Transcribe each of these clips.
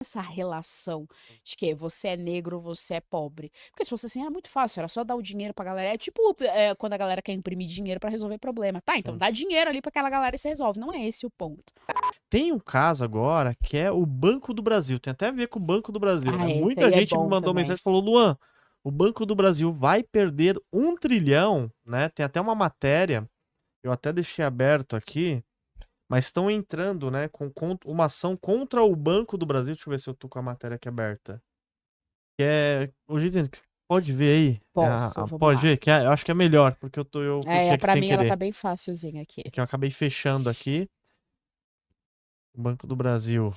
essa relação de que você é negro, você é pobre. Porque se fosse assim, era muito fácil, era só dar o dinheiro pra galera. É tipo quando a galera quer imprimir dinheiro pra resolver problema. Tá, então Sim. dá dinheiro ali pra aquela galera e você resolve. Não é esse o ponto. Tem um caso agora que é o Banco do Brasil. Tem até a ver com o Banco do Brasil, né? Ah, esse Muita aí é gente me bom mandou mensagem também. e falou: Luan, o Banco do Brasil vai perder 1 trilhão, né? Tem até uma matéria, eu até deixei aberto aqui, mas estão entrando, né, com uma ação contra o Banco do Brasil. Deixa eu ver se eu tô com a matéria aqui aberta. Que é. Hoje pode ver aí. Posso, vamos Pode lá. ver, eu acho que é melhor, porque eu fechei aqui Pra sem mim ela tá querer. bem fácilzinha aqui. É que eu acabei fechando aqui. O Banco do Brasil.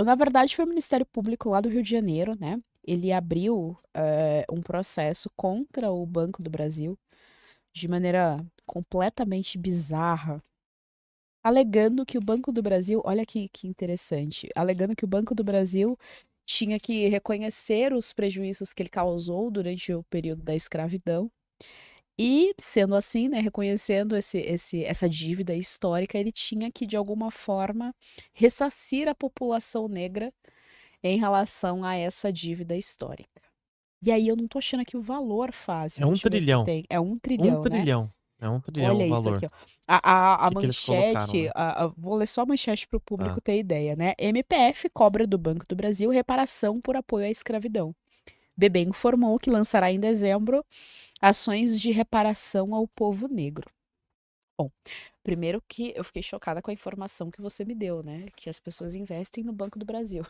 Na verdade foi o Ministério Público lá do Rio de Janeiro, né? Ele abriu um processo contra o Banco do Brasil de maneira completamente bizarra, alegando que o Banco do Brasil, olha que interessante, alegando que o Banco do Brasil tinha que reconhecer os prejuízos que ele causou durante o período da escravidão e, sendo assim, né, reconhecendo essa dívida histórica, ele tinha que, de alguma forma, ressarcir a população negra em relação a essa dívida histórica. E aí eu não tô achando aqui o valor fácil, É um deixa eu ver se trilhão. tem. É 1 1 trilhão, né? trilhão. É 1 trilhão o Olha isso valor aqui, ó. A que eles colocaram, manchete, né? vou ler só a manchete para o Tá. público ter ideia, né? MPF cobra do Banco do Brasil reparação por apoio à escravidão. BB informou que lançará em dezembro ações de reparação ao povo negro. Bom, primeiro que eu fiquei chocada com a informação que você me deu, né? Que as pessoas investem no Banco do Brasil.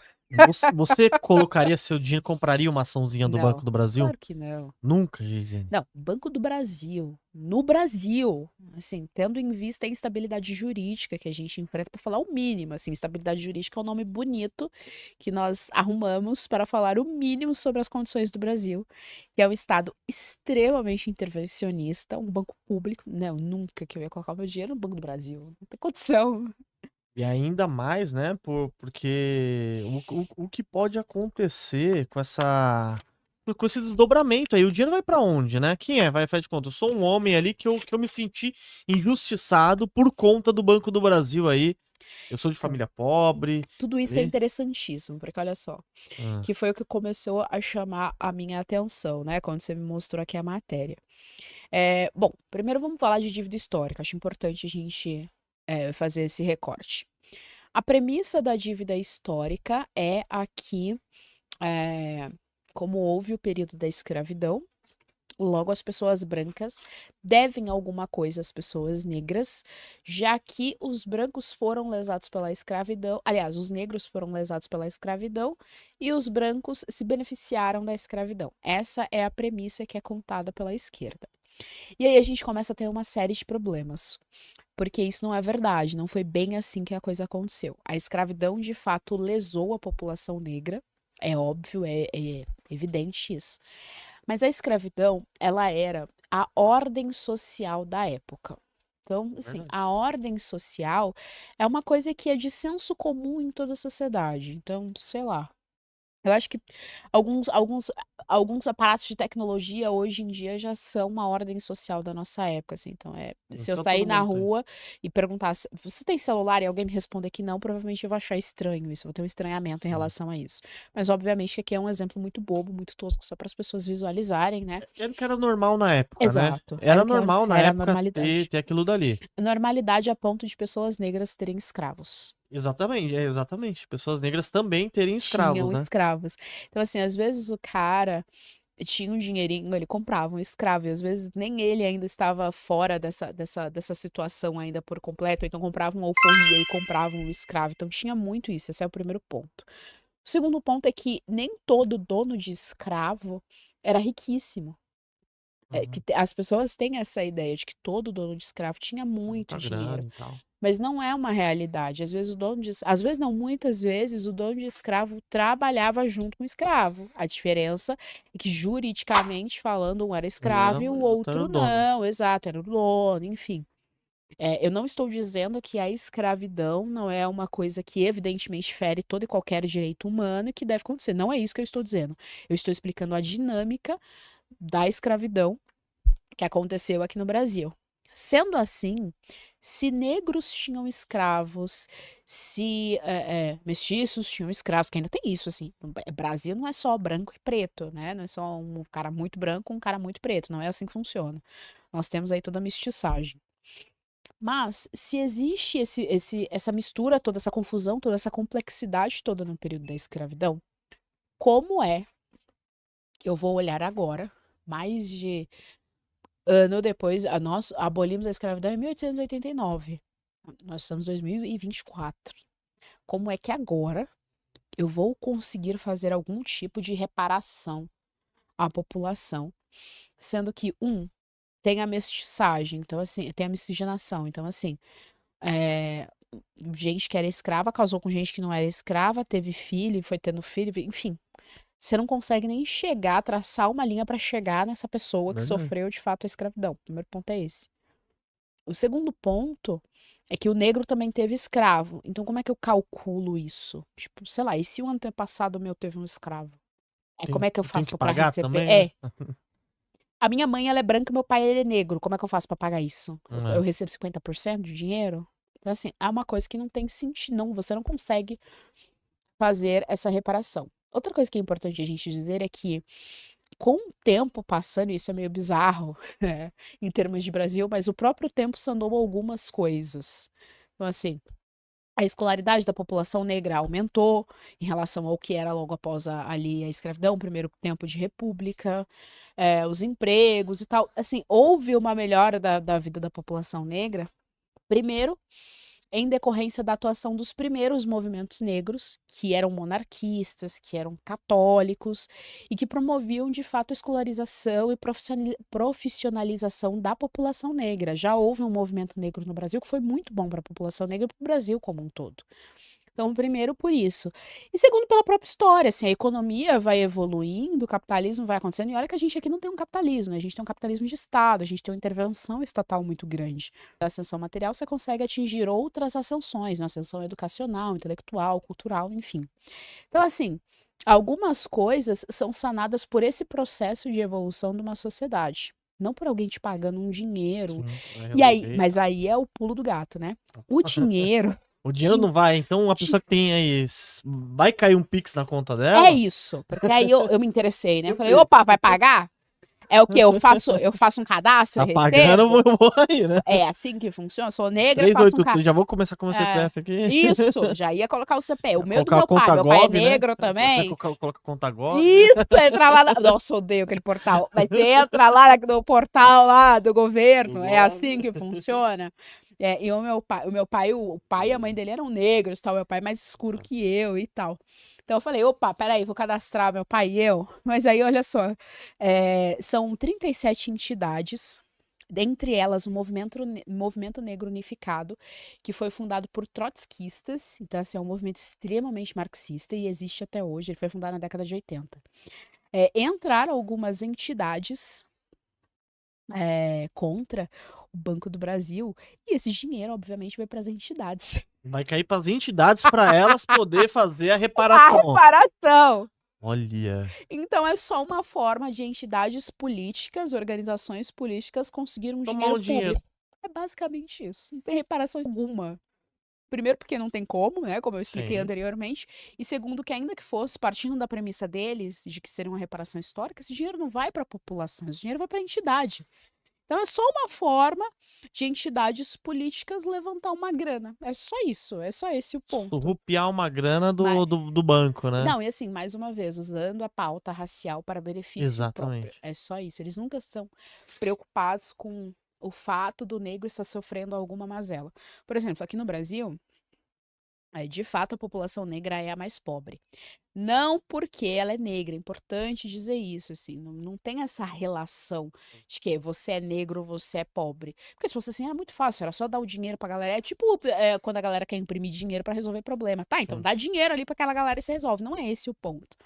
Você colocaria seu dinheiro, compraria uma açãozinha do Banco Não, do Brasil? claro que não. Nunca, Gisele. Não, Banco do Brasil, no Brasil, assim, tendo em vista a instabilidade jurídica que a gente enfrenta, para falar o mínimo, assim, instabilidade jurídica é um nome bonito que nós arrumamos para falar o mínimo sobre as condições do Brasil, que é um Estado extremamente intervencionista, um banco público. Não, nunca que eu ia colocar o meu dinheiro no Banco do Brasil, não tem condição. E ainda mais, né? Porque o que pode acontecer com esse desdobramento aí? O dinheiro vai pra onde, né? Quem é? Vai, faz de conta. Eu sou um homem ali que eu me senti injustiçado por conta do Banco do Brasil aí. Eu sou de Então, família pobre. tudo isso é Ali. interessantíssimo, porque olha só, Ah, que foi o que começou a chamar a minha atenção, né, quando você me mostrou aqui a matéria. Bom, primeiro vamos falar de dívida histórica. Acho importante a gente fazer esse recorte. A premissa da dívida histórica é aqui, é, como houve o período da escravidão, logo as pessoas brancas devem alguma coisa às pessoas negras, já que os brancos foram lesados pela escravidão, aliás, os negros foram lesados pela escravidão e os brancos se beneficiaram da escravidão. Essa é a premissa que é contada pela esquerda. E aí a gente começa a ter uma série de problemas, porque isso não é verdade, não foi bem assim que a coisa aconteceu. A escravidão, de fato, lesou a população negra, é óbvio, é evidente isso. Mas a escravidão, ela era a ordem social da época. Então, é assim, verdade. a ordem social é uma coisa que é de senso comum em toda a sociedade. Então, sei lá, eu acho que alguns, alguns, alguns aparatos de tecnologia hoje em dia já são uma ordem social da nossa época, assim. Então, se eu Então sair todo na mundo tem. rua e perguntar, você tem celular? E alguém me responder que não, provavelmente eu vou achar estranho isso, eu vou ter um estranhamento em Sim. relação a isso. Mas, obviamente, que aqui é um exemplo muito bobo, muito tosco, só para as pessoas visualizarem, né? Era o que era normal na época, né? Exato, era Era o que normal na era a época ter, normalidade. ter aquilo dali. Normalidade a ponto de pessoas negras terem escravos. Exatamente, exatamente. Pessoas negras também terem escravos, Tinham né? escravos. Então, assim, às vezes o cara tinha um dinheirinho, ele comprava um escravo, e às vezes nem ele ainda estava fora dessa situação ainda por completo, então comprava uma alforria e comprava um escravo. Então tinha muito isso, esse é o primeiro ponto. O segundo ponto é que nem todo dono de escravo era riquíssimo. Uhum. As pessoas têm essa ideia de que todo dono de escravo tinha Tinha muito muita dinheiro. grana e tal. Mas não é uma realidade. Às vezes às vezes não, muitas vezes o dono de escravo trabalhava junto com o escravo. A diferença é que juridicamente falando, um era Ele era, escravo e o era o outro dono. não, exato, era o dono, enfim. Eu não estou dizendo que a escravidão não é uma coisa que evidentemente fere todo e qualquer direito humano e que deve acontecer. Não é isso que eu estou dizendo. Eu estou explicando a dinâmica da escravidão que aconteceu aqui no Brasil. Sendo assim, se negros tinham escravos, se mestiços tinham escravos, que ainda tem isso, assim, no Brasil não é só branco e preto, né? Não é só um cara muito branco, um cara muito preto, não é assim que funciona. Nós temos aí toda a mestiçagem. Mas se existe essa mistura toda, essa confusão toda, essa complexidade toda no período da escravidão, como é que eu vou olhar agora, mais de ano depois, nós abolimos a escravidão em 1889. Nós estamos em 2024. Como é que agora eu vou conseguir fazer algum tipo de reparação à população, sendo que, tem a mestiçagem, então assim, tem a miscigenação, então assim, é, gente que era escrava casou com gente que não era escrava, teve filho, foi tendo filho, enfim. Você não consegue nem chegar, traçar uma linha para chegar nessa pessoa que Verdade. sofreu de fato a escravidão. O primeiro ponto é esse. O segundo ponto é que o negro também teve escravo. Então, como é que eu calculo isso? Tipo, sei lá, e se o antepassado meu teve um escravo? Como é que eu Tem que faço para pagar receber? também, né? A minha mãe, ela é branca e meu pai, ele é negro. Como é que eu faço para pagar isso? Eu É. recebo 50% de dinheiro? Então, assim, é uma coisa que não tem sentido. Não, você não consegue fazer essa reparação. Outra coisa que é importante a gente dizer é que, com o tempo passando, isso é meio bizarro, né, em termos de Brasil, mas o próprio tempo sanou algumas coisas. Então, assim, a escolaridade da população negra aumentou em relação ao que era logo após ali a escravidão, o primeiro tempo de república, os empregos e tal. Assim, houve uma melhora da vida da população negra, primeiro, em decorrência da atuação dos primeiros movimentos negros, que eram monarquistas, que eram católicos e que promoviam de fato a escolarização e profissionalização da população negra. Já houve um movimento negro no Brasil que foi muito bom para a população negra e para o Brasil como um todo. Então, primeiro por isso. E segundo, pela própria história, assim, a economia vai evoluindo, o capitalismo vai acontecendo, e olha que a gente aqui não tem um capitalismo, né? A gente tem um capitalismo de Estado, a gente tem uma intervenção estatal muito grande. Na ascensão material, você consegue atingir outras ascensões, na ascensão educacional, intelectual, cultural, enfim. Então, assim, algumas coisas são sanadas por esse processo de evolução de uma sociedade. Não por alguém te pagando um dinheiro. Sim, vai E aí, resolver e mas tal. aí é o pulo do gato, né? O dinheiro O dinheiro que não vai, então a pessoa que tem aí. Vai cair um Pix na conta é dela? isso, porque aí eu me interessei, né? Eu Falei, vi. opa, vai pagar? É o quê? Eu faço um cadastro e Tá pagando, eu recebo? vou aí, né? É assim que funciona? Eu sou negra, faço um 383, já vou começar com o é, CPF aqui. isso, já ia colocar o CPF. O meu do Colocar a meu pai. conta Meu pai é GOV, né? negro Vai também. colocar a conta GOV. Isso, entra lá. Nossa, odeio aquele portal. Mas você entra lá no portal lá do Do governo. É GOV. assim que funciona. E o pai e a mãe dele eram negros, tal. Meu pai é mais escuro que eu e tal. Então eu falei, opa, peraí, vou cadastrar meu pai e eu. Mas aí, olha só, são 37 entidades, dentre elas o Movimento Negro Unificado, que foi fundado por trotskistas, então assim, é um movimento extremamente marxista e existe até hoje, ele foi fundado na década de 80. Entraram algumas entidades contra o Banco do Brasil, e esse dinheiro, obviamente, vai para as entidades. Vai cair para as entidades para elas poder fazer a A reparação. reparação! Olha. Então é só uma forma de entidades políticas, organizações políticas conseguir um Tomar dinheiro o dinheiro. público. É basicamente isso. Não tem reparação alguma. Primeiro, porque não tem como, né? Como eu expliquei Sim. anteriormente. E segundo, que ainda que fosse, partindo da premissa deles, de que seria uma reparação histórica, esse dinheiro não vai para a população, esse dinheiro vai para a entidade. Então é só uma forma de entidades políticas levantar uma grana. É só isso, é só esse o ponto. Rupiar uma grana Mas, do banco, né? não, e assim, mais uma vez, usando a pauta racial para benefício próprio. Exatamente. É só isso. Eles nunca estão preocupados com o fato do negro estar sofrendo alguma mazela. Por exemplo, aqui no Brasil, de fato, a população negra é a mais pobre. Não porque ela é negra, é importante dizer isso, assim, não tem essa relação de que você é negro, você é pobre. Porque se fosse assim, era muito fácil, era só dar o dinheiro pra galera. É tipo quando a galera quer imprimir dinheiro pra resolver problema. Tá, então Sim. dá dinheiro ali pra aquela galera e se resolve. Não é esse o ponto.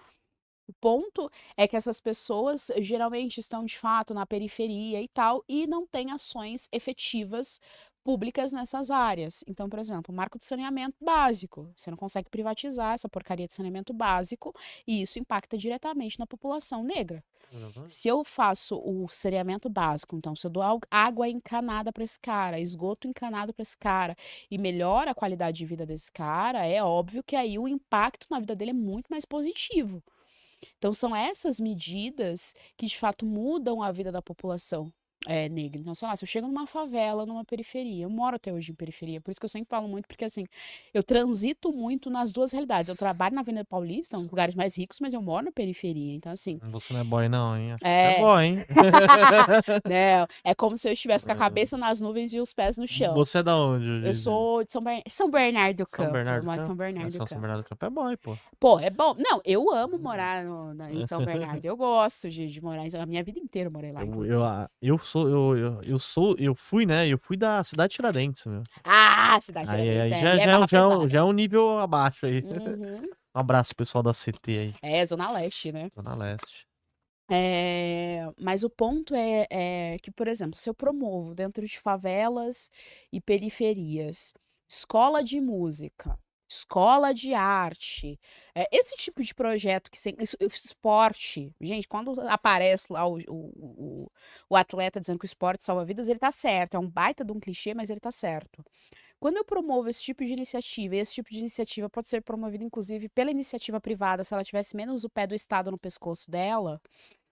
O ponto é que essas pessoas geralmente estão de fato na periferia e tal, e não têm ações efetivas públicas nessas áreas. Então, por exemplo, o marco de saneamento básico. Você não consegue privatizar essa porcaria de saneamento básico, e isso impacta diretamente na população negra. Exatamente. Se eu faço o saneamento básico, então, se eu dou água encanada para esse cara, esgoto encanado para esse cara e melhora a qualidade de vida desse cara, é óbvio que aí o impacto na vida dele é muito mais positivo. Então, são essas medidas que de fato mudam a vida da população negra. Então, sei lá, se eu chego numa favela, numa periferia, eu moro até hoje em periferia, por isso que eu sempre falo muito, porque assim, eu transito muito nas duas realidades. Eu trabalho na Avenida Paulista, um dos lugares mais ricos, mas eu moro na periferia. Então, assim, Você não é boy, não, hein? Acho que você é é. boy, hein? Não, é como se eu estivesse com a cabeça nas nuvens e os pés no chão. Você é da onde, Eu Gigi? sou de São Bernardo do São Campo. Eu Bernardo do moro em São Campo? Bernardo Mas do São Campo. Bernardo do Campo é boy, pô. Pô, é bom. Não, eu amo morar em São Bernardo. Eu gosto de morar a minha vida inteira eu morei lá, inclusive. Eu fui, né? Eu fui da cidade Tiradentes, meu. Ah, Cidade Tiradentes Aí é barra pesada. já é um nível abaixo aí. Uhum. Um abraço, pessoal da CT aí, É, Zona Leste, né? Zona Leste. Mas o ponto é que, por exemplo, se eu promovo dentro de favelas e periferias, escola de música, escola de arte, esse tipo de projeto esporte, gente, quando aparece lá o atleta dizendo que o esporte salva vidas, ele tá certo, é um baita de um clichê, mas ele tá certo. Quando eu promovo esse tipo de iniciativa, e esse tipo de iniciativa pode ser promovida, inclusive, pela iniciativa privada, se ela tivesse menos o pé do Estado no pescoço dela,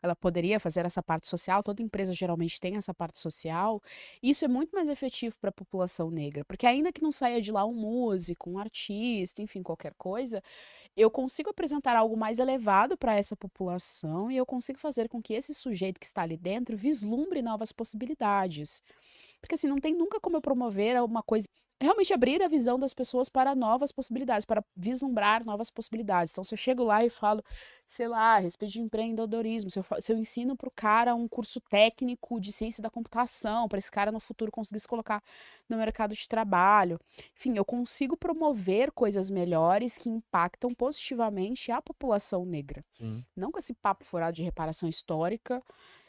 ela poderia fazer essa parte social, toda empresa geralmente tem essa parte social. Isso é muito mais efetivo para a população negra, porque ainda que não saia de lá um músico, um artista, enfim, qualquer coisa, eu consigo apresentar algo mais elevado para essa população e eu consigo fazer com que esse sujeito que está ali dentro vislumbre novas possibilidades. Porque assim, não tem nunca como eu promover uma coisa realmente abrir a visão das pessoas para novas possibilidades, para vislumbrar novas possibilidades. Então, se eu chego lá e falo, sei lá, a respeito de empreendedorismo, se eu ensino para o cara um curso técnico de ciência da computação, para esse cara no futuro conseguir se colocar no mercado de trabalho, enfim, eu consigo promover coisas melhores que impactam positivamente a população negra. Sim. Não com esse papo furado de reparação histórica,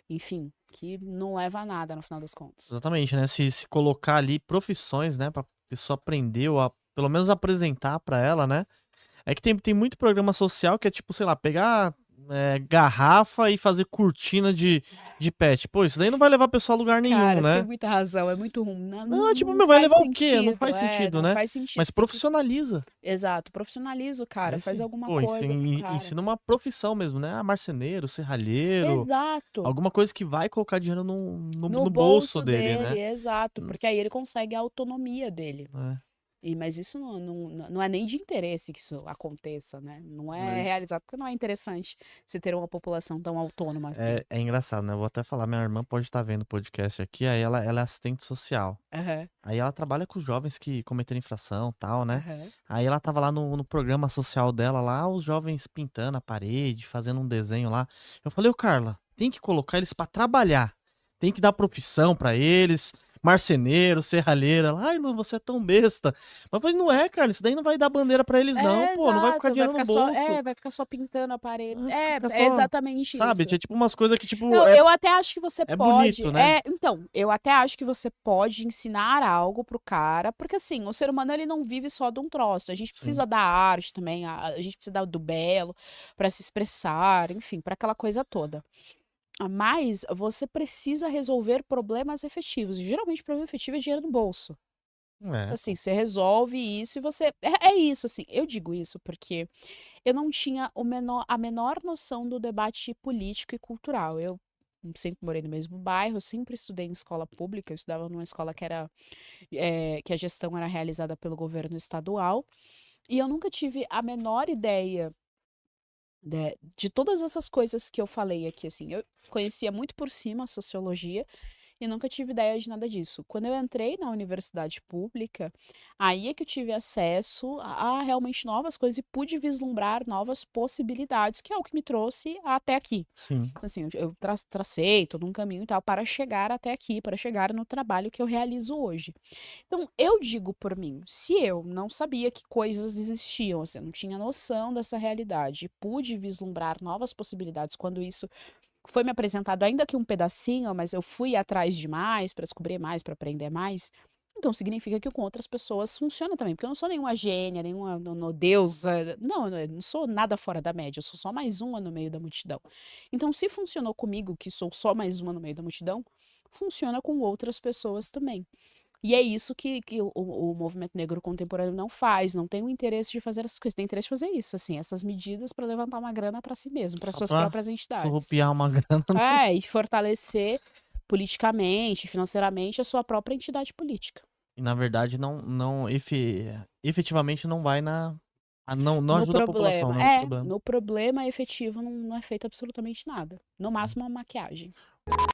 enfim, que não leva a nada no final das contas. Exatamente, né? Se colocar ali profissões, né? Pra pessoa aprender ou pelo menos apresentar pra ela, né? É que tem muito programa social que é tipo, sei lá, pegar garrafa e fazer cortina de pet. Pô, isso daí não vai levar a pessoa a lugar nenhum, Cara, você tem né? muita razão, é muito ruim. Não, Não, não, tipo, não meu, vai faz levar o quê? Não faz sentido, sentido, não né? faz sentido. Mas Você tem que... profissionaliza. Exato, profissionaliza o cara, Aí faz sim. alguma Pô, coisa pro cara. ensina uma profissão mesmo, né? Ah, marceneiro, serralheiro, Exato, alguma coisa que vai colocar dinheiro no no bolso bolso dele, dele, né? exato, porque aí ele consegue a autonomia dele. É. Mas isso não é nem de interesse que isso aconteça, né? Não é É. realizado porque não é interessante se ter uma população tão autônoma assim. É engraçado, né? Eu vou até falar, minha irmã pode estar vendo o podcast aqui, aí ela é assistente social. Aham, Aí ela trabalha com jovens que cometeram infração e tal, né? aham. Aí ela tava lá no programa social dela, lá, os jovens pintando a parede, fazendo um desenho lá. Eu falei, ô Carla, tem que colocar eles pra trabalhar. Tem que dar profissão pra eles, marceneiro, serralheira. Ela, ai, não, você é tão besta. Mas eu falei, não é, Carla, isso daí não vai dar bandeira pra eles, não, É, pô. Não vai ficar exato, dinheiro no bolso. vai ficar só pintando a parede. Vai ficar É só, exatamente sabe? isso. Tinha tipo umas coisas que, tipo, Não, eu até acho que você é pode. bonito, né? Então, eu até acho que você pode ensinar algo pro cara, porque assim, o ser humano ele não vive só de um troço. A gente Sim. precisa da arte também, a gente precisa do belo para se expressar, enfim, para aquela coisa toda. Mas você precisa resolver problemas efetivos. E geralmente, problema efetivo é dinheiro no bolso. É, Assim, você resolve isso e você. É isso, assim. Eu digo isso porque eu não tinha a menor noção do debate político e cultural. Eu sempre morei no mesmo bairro, sempre estudei em escola pública, eu estudava numa escola que a gestão era realizada pelo governo estadual, e eu nunca tive a menor ideia de todas essas coisas que eu falei aqui, assim. Eu conhecia muito por cima a sociologia, e nunca tive ideia de nada disso. Quando eu entrei na universidade pública, aí é que eu tive acesso a realmente novas coisas e pude vislumbrar novas possibilidades, que é o que me trouxe até aqui. sim. Assim, eu tracei todo um caminho e tal para chegar até aqui, para chegar no trabalho que eu realizo hoje. Então, eu digo por mim, se eu não sabia que coisas existiam, assim, eu não tinha noção dessa realidade, e pude vislumbrar novas possibilidades quando isso foi me apresentado ainda que um pedacinho, mas eu fui atrás de mais para descobrir mais, para aprender mais. Então significa que com outras pessoas funciona também, porque eu não sou nenhuma gênia, nenhuma deusa, não, eu não sou nada fora da média, eu sou só mais uma no meio da multidão. Então, se funcionou comigo, que sou só mais uma no meio da multidão, funciona com outras pessoas também. E é isso que o movimento negro contemporâneo não faz, não tem o interesse de fazer essas coisas, tem interesse de fazer isso, assim, essas medidas para levantar uma grana para si mesmo, para Só suas pra próprias entidades. surrupiar uma grana. E fortalecer politicamente, financeiramente, a sua própria entidade política. E na verdade efetivamente não vai não No ajuda a população, né, no problema. no problema efetivo não é feito absolutamente nada. No máximo uma maquiagem.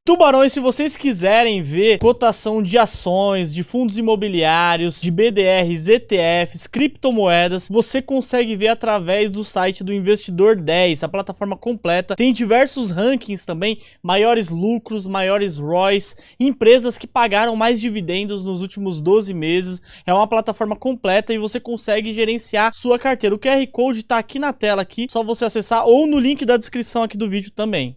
Tubarões, se vocês quiserem ver cotação de ações, de fundos imobiliários, de BDRs, ETFs, criptomoedas, você consegue ver através do site do Investidor 10, a plataforma completa. Tem diversos rankings também, maiores lucros, maiores ROIs, empresas que pagaram mais dividendos nos últimos 12 meses. É uma plataforma completa e você consegue gerenciar sua carteira. O QR Code tá aqui na tela, aqui, só você acessar ou no link da descrição aqui do vídeo também.